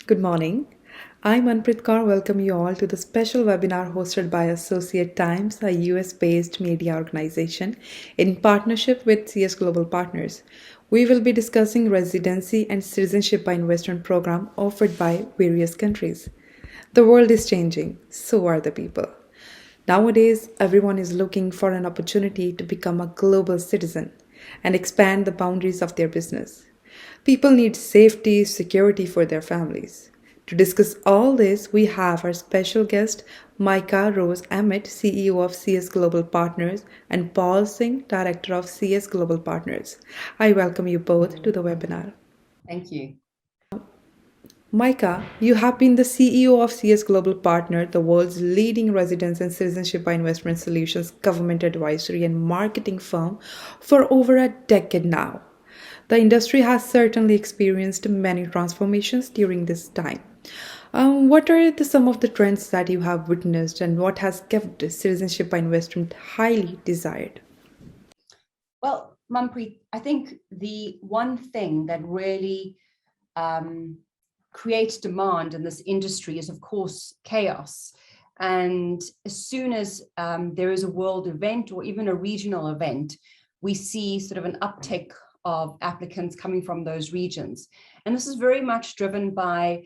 Good morning. I'm Manpreet Kaur. Welcome you all to the special webinar hosted by Associate Times, a US based media organization, in partnership with CS Global Partners. We will be discussing Residency and Citizenship by Investment program offered by various countries. The world is changing, so are the people. Nowadays, everyone is looking for an opportunity to become a global citizen and expand the boundaries of their business. People need safety, security for their families. To discuss all this, we have our special guest, Micah Rose Emmett, CEO of CS Global Partners, and Paul Singh, Director of CS Global Partners. I welcome you both to the webinar. Thank you. Micah, you have been the CEO of CS Global Partner, the world's leading residence and citizenship by investment solutions, government advisory, and marketing firm for over a decade now. The industry has certainly experienced many transformations during this time. What are some of the trends that you have witnessed, and what has kept citizenship by investment highly desired? Well, Manpreet, I think the one thing that really creates demand in this industry is, of course, chaos. And as soon as there is a world event or even a regional event, we see sort of an uptick of applicants coming from those regions. And this is very much driven by,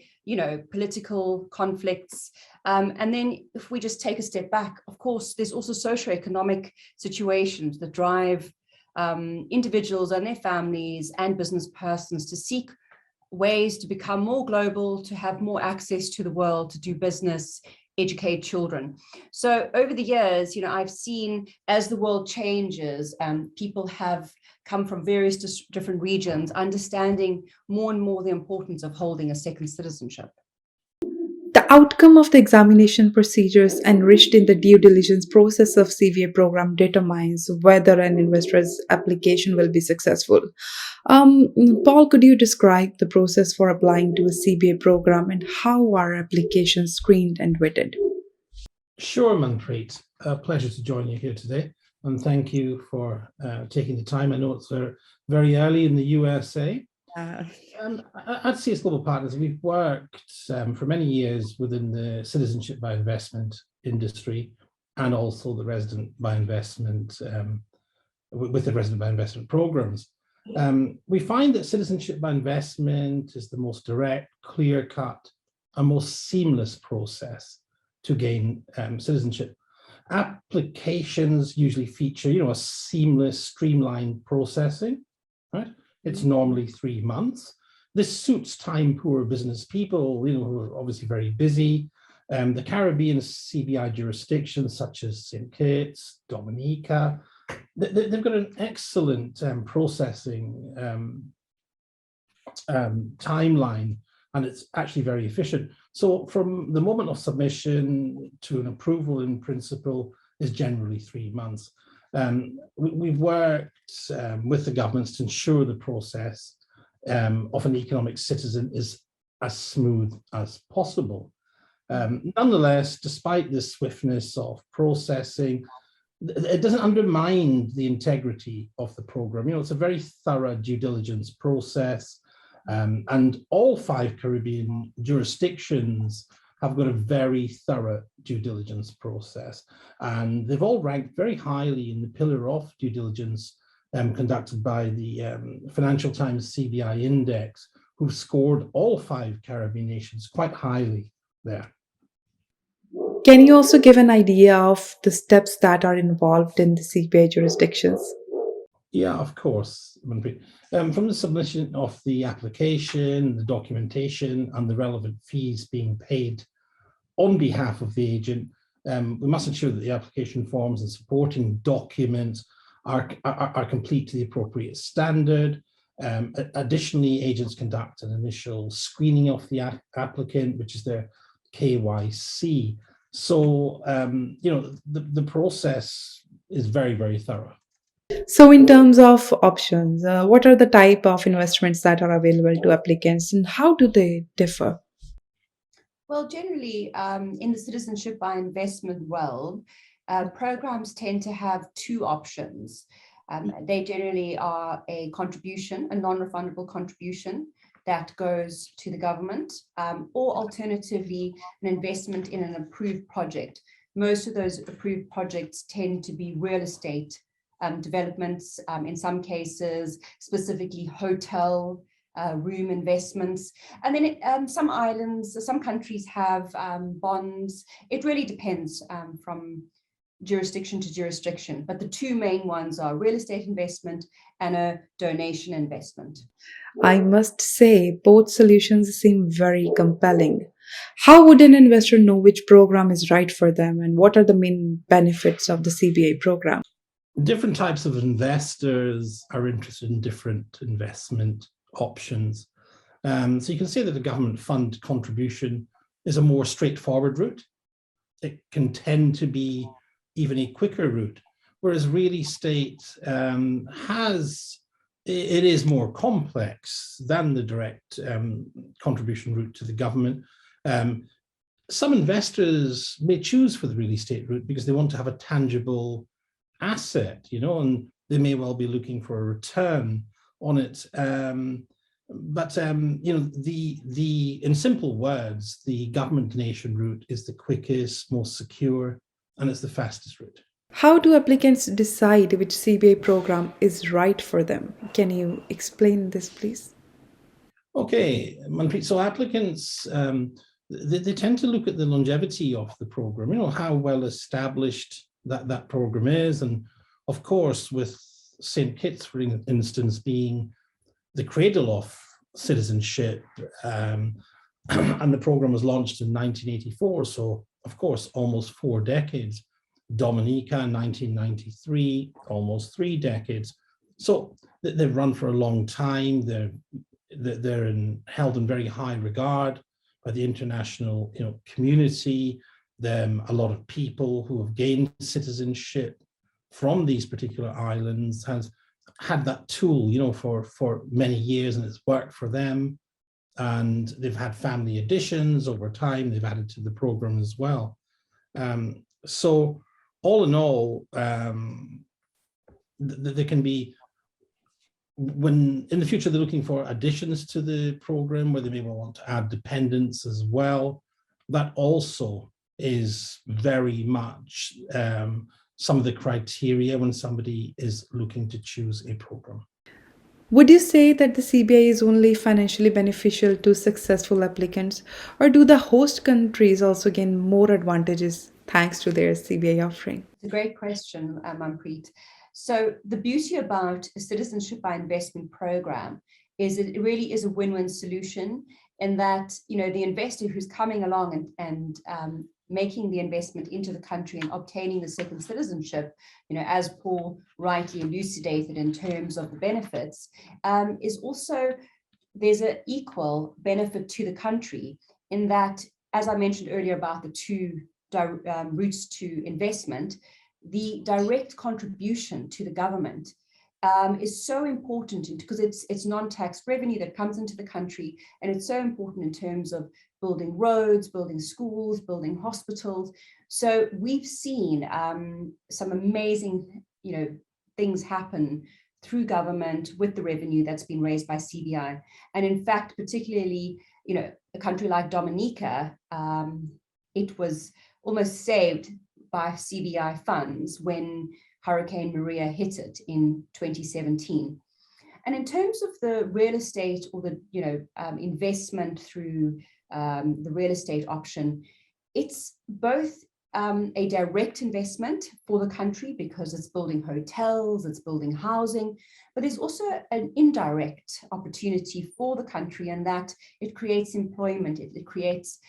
political conflicts. And then if we just take a step back, of course, there's also socioeconomic situations that drive individuals and their families and business persons to seek ways to become more global, to have more access to the world, to do business, educate children. So over the years, I've seen as the world changes, people have come from various different regions, understanding more and more the importance of holding a second citizenship. The outcome of the examination procedures enriched in the due diligence process of CVA program determines whether an investor's application will be successful. Paul, could you describe the process for applying to a CBA program and how are applications screened and vetted? Sure, Manpreet. A pleasure to join you here today. And thank you for taking the time. I know it's very early in the USA. At CS Global Partners, we've worked for many years within the citizenship by investment industry and also the resident by investment, with the resident by investment programs. We find that citizenship by investment is the most direct, clear-cut, and most seamless process to gain citizenship. Applications usually feature, a seamless, streamlined processing, right? It's normally 3 months. This suits time-poor business people, who are obviously very busy. The Caribbean CBI jurisdictions, such as St. Kitts, Dominica, they've got an excellent processing timeline, and it's actually very efficient. So from the moment of submission to an approval in principle is generally 3 months. We've worked with the governments to ensure the process of an economic citizen is as smooth as possible. Nonetheless, despite the swiftness of processing, it doesn't undermine the integrity of the program. It's a very thorough due diligence process, and all 5 Caribbean jurisdictions have got a very thorough due diligence process. And they've all ranked very highly in the pillar of due diligence conducted by the Financial Times CBI Index, who've scored all 5 Caribbean nations quite highly there. Can you also give an idea of the steps that are involved in the CBI jurisdictions? Yeah, of course. From the submission of the application, the documentation, and the relevant fees being paid on behalf of the agent, we must ensure that the application forms and supporting documents are complete to the appropriate standard. Additionally, agents conduct an initial screening of the applicant, which is their KYC. So, the process is very, very thorough. So in terms of options, what are the type of investments that are available to applicants and how do they differ? Well, generally, in the citizenship by investment world, programs tend to have 2 options. They generally are a contribution, a non-refundable contribution that goes to the government, or alternatively, an investment in an approved project. Most of those approved projects tend to be real estate developments, in some cases, specifically hotel room investments. And then some islands, some countries have bonds. It really depends from jurisdiction to jurisdiction, but the two main ones are real estate investment and a donation investment. I must say, both solutions seem very compelling. How would an investor know which program is right for them, and what are the main benefits of the CBA program? Different types of investors are interested in different investment options. So you can say that the government fund contribution is a more straightforward route. It can tend to be even a quicker route, whereas real estate it is more complex than the direct contribution route to the government. Some investors may choose for the real estate route because they want to have a tangible asset, and they may well be looking for a return on it. But in simple words, the government donation route is the quickest, most secure, and it's the fastest route. How do applicants decide which CBA program is right for them? Can you explain this, please? Okay, Manpreet. So applicants, they tend to look at the longevity of the program, how well established that program is. And of course, with St. Kitts, for instance, being the cradle of citizenship, and the program was launched in 1984. So, of course, almost 4 decades. Dominica, 1993, almost 3 decades. So they've run for a long time. They're held in very high regard by the international community. A lot of people who have gained citizenship from these particular islands has had that tool, for many years, and it's worked for them. And they've had family additions over time. They've added to the program as well. So all in all, there can be, when in the future they're looking for additions to the program, where they may want to add dependents as well, that also is very much some of the criteria when somebody is looking to choose a program. Would you say that the CBA is only financially beneficial to successful applicants, or do the host countries also gain more advantages thanks to their CBA offering? It's a great question, Manpreet. So the beauty about a citizenship by investment program is it really is a win-win solution, in that the investor who's coming along and making the investment into the country and obtaining the second citizenship, as Paul rightly elucidated in terms of the benefits, is also, there's an equal benefit to the country, in that, as I mentioned earlier about the two routes to investment, the direct contribution to the government is so important because it's non-tax revenue that comes into the country, and it's so important in terms of building roads, building schools, building hospitals. So we've seen some amazing, things happen through government with the revenue that's been raised by CBI. And in fact, particularly, a country like Dominica, it was almost saved by CBI funds when Hurricane Maria hit it in 2017. And in terms of the real estate, or the investment through the real estate option, it's both a direct investment for the country because it's building hotels, it's building housing, but there's also an indirect opportunity for the country, and that it creates employment. It creates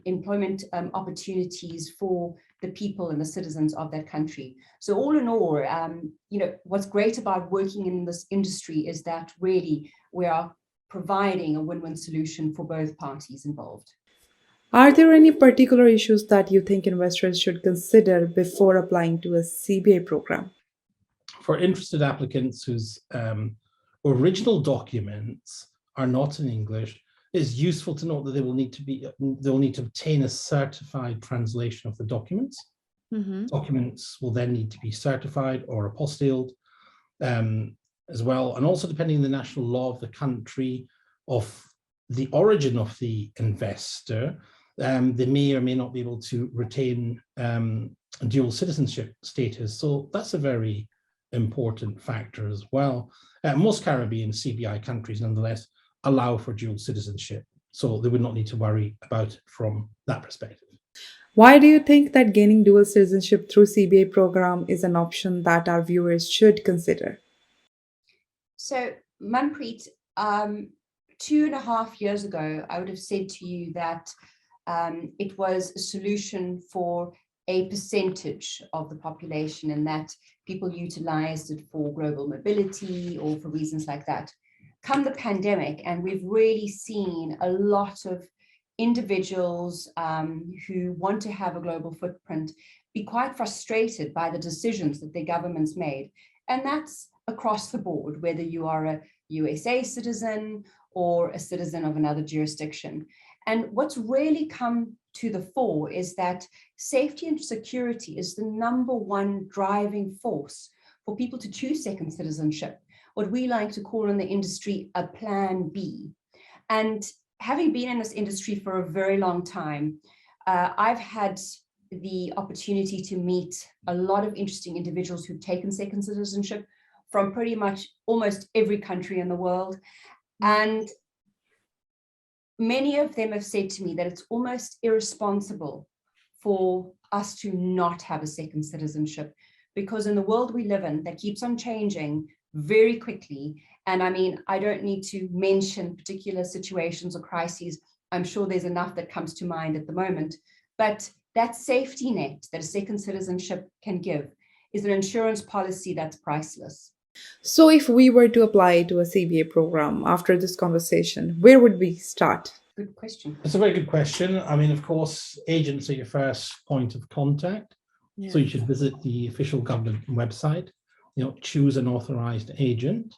employment opportunities for the people and the citizens of that country. So all in all, what's great about working in this industry is that really we are providing a win-win solution for both parties involved. Are there any particular issues that you think investors should consider before applying to a CBA program? For interested applicants whose original documents are not in English, it's useful to note that they'll need to obtain a certified translation of the documents. Mm-hmm. Documents will then need to be certified or apostilled. as well, and also depending on the national law of the country of the origin of the investor, they may or may not be able to retain dual citizenship status. So that's a very important factor as well. Most Caribbean CBI countries, nonetheless, allow for dual citizenship, so they would not need to worry about it from that perspective. Why do you think that gaining dual citizenship through CBA program is an option that our viewers should consider? So, Manpreet, 2.5 years ago, I would have said to you that it was a solution for a percentage of the population, and that people utilized it for global mobility or for reasons like that. Come the pandemic, and we've really seen a lot of individuals who want to have a global footprint be quite frustrated by the decisions that their governments made. And that's across the board, whether you are a USA citizen or a citizen of another jurisdiction. And what's really come to the fore is that safety and security is the #1 driving force for people to choose second citizenship, what we like to call in the industry a plan B. And having been in this industry for a very long time, I've had the opportunity to meet a lot of interesting individuals who've taken second citizenship from pretty much almost every country in the world. And many of them have said to me that it's almost irresponsible for us to not have a second citizenship, because in the world we live in, that keeps on changing very quickly. And I mean, I don't need to mention particular situations or crises. I'm sure there's enough that comes to mind at the moment. But that safety net that a second citizenship can give is an insurance policy that's priceless. So, if we were to apply to a CBA program after this conversation, where would we start? Good question. It's a very good question. I mean, of course, agents are your first point of contact. So you should visit the official government website, choose an authorized agent,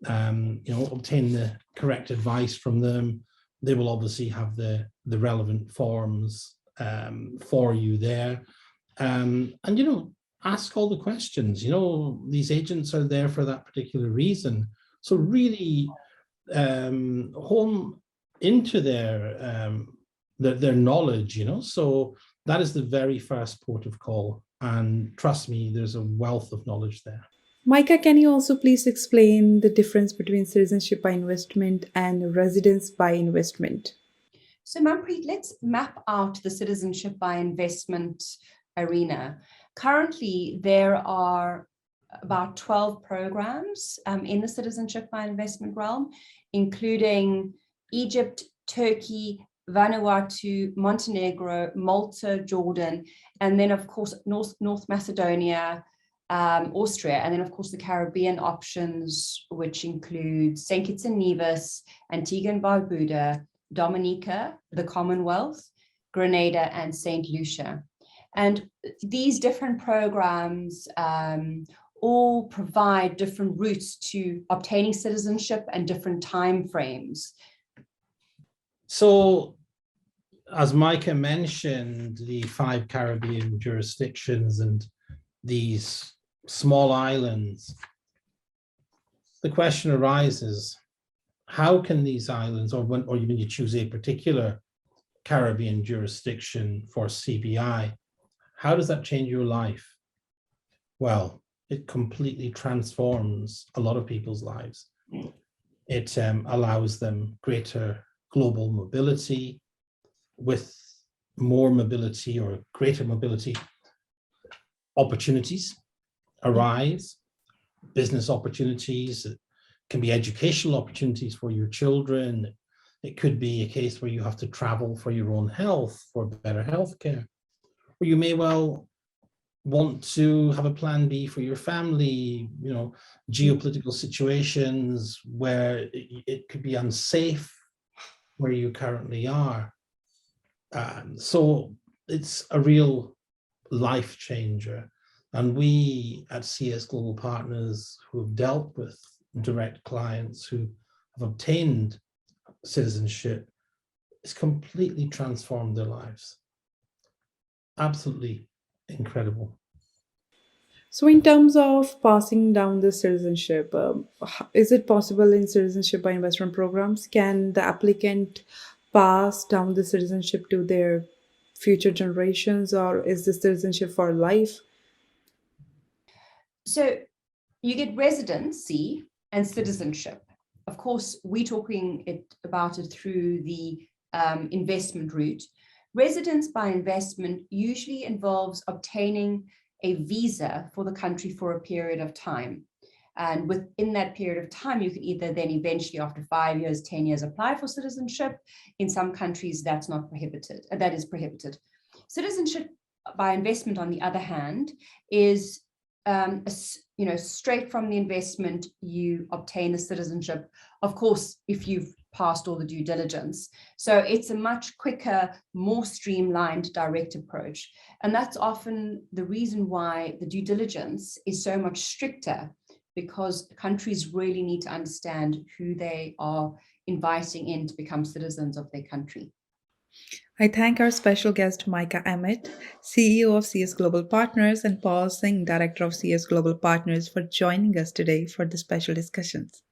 obtain the correct advice from them. They will obviously have the relevant forms for you there. And, ask all the questions. These agents are there for that particular reason. So really hone into their knowledge, so that is the very first port of call. And trust me, there's a wealth of knowledge there. Micah, can you also please explain the difference between citizenship by investment and residence by investment? So Manpreet, let's map out the citizenship by investment arena. Currently, there are about 12 programs in the citizenship by investment realm, including Egypt, Turkey, Vanuatu, Montenegro, Malta, Jordan, and then of course North Macedonia, Austria, and then of course the Caribbean options, which include St. Kitts and Nevis, Antigua and Barbuda, Dominica, the Commonwealth, Grenada, and St. Lucia. And these different programs all provide different routes to obtaining citizenship and different timeframes. So, as Micah mentioned, the 5 Caribbean jurisdictions and these small islands, the question arises, how can these islands, or when you choose a particular Caribbean jurisdiction for CBI, how does that change your life? Well, it completely transforms a lot of people's lives. It allows them greater global mobility. With more mobility or greater mobility, opportunities arise, business opportunities, it can be educational opportunities for your children. It could be a case where you have to travel for your own health, for better healthcare. Or you may well want to have a plan B for your family, geopolitical situations where it could be unsafe where you currently are. So it's a real life changer. And we at CS Global Partners, who have dealt with direct clients who have obtained citizenship, it's completely transformed their lives. Absolutely incredible. So, in terms of passing down the citizenship, is it possible in citizenship by investment programs? Can the applicant pass down the citizenship to their future generations, or is the citizenship for life? So you get residency and citizenship. Of course, we're talking about it through the investment route. Residence by investment usually involves obtaining a visa for the country for a period of time. And within that period of time, you can either then eventually, after 5 years, 10 years, apply for citizenship. In some countries, that's not prohibited. That is prohibited. Citizenship by investment, on the other hand, is straight from the investment, you obtain the citizenship, of course, if you've passed all the due diligence. So it's a much quicker, more streamlined, direct approach. And that's often the reason why the due diligence is so much stricter, because countries really need to understand who they are inviting in to become citizens of their country. I thank our special guest, Micah Emmett, CEO of CS Global Partners, and Paul Singh, Director of CS Global Partners, for joining us today for the special discussions.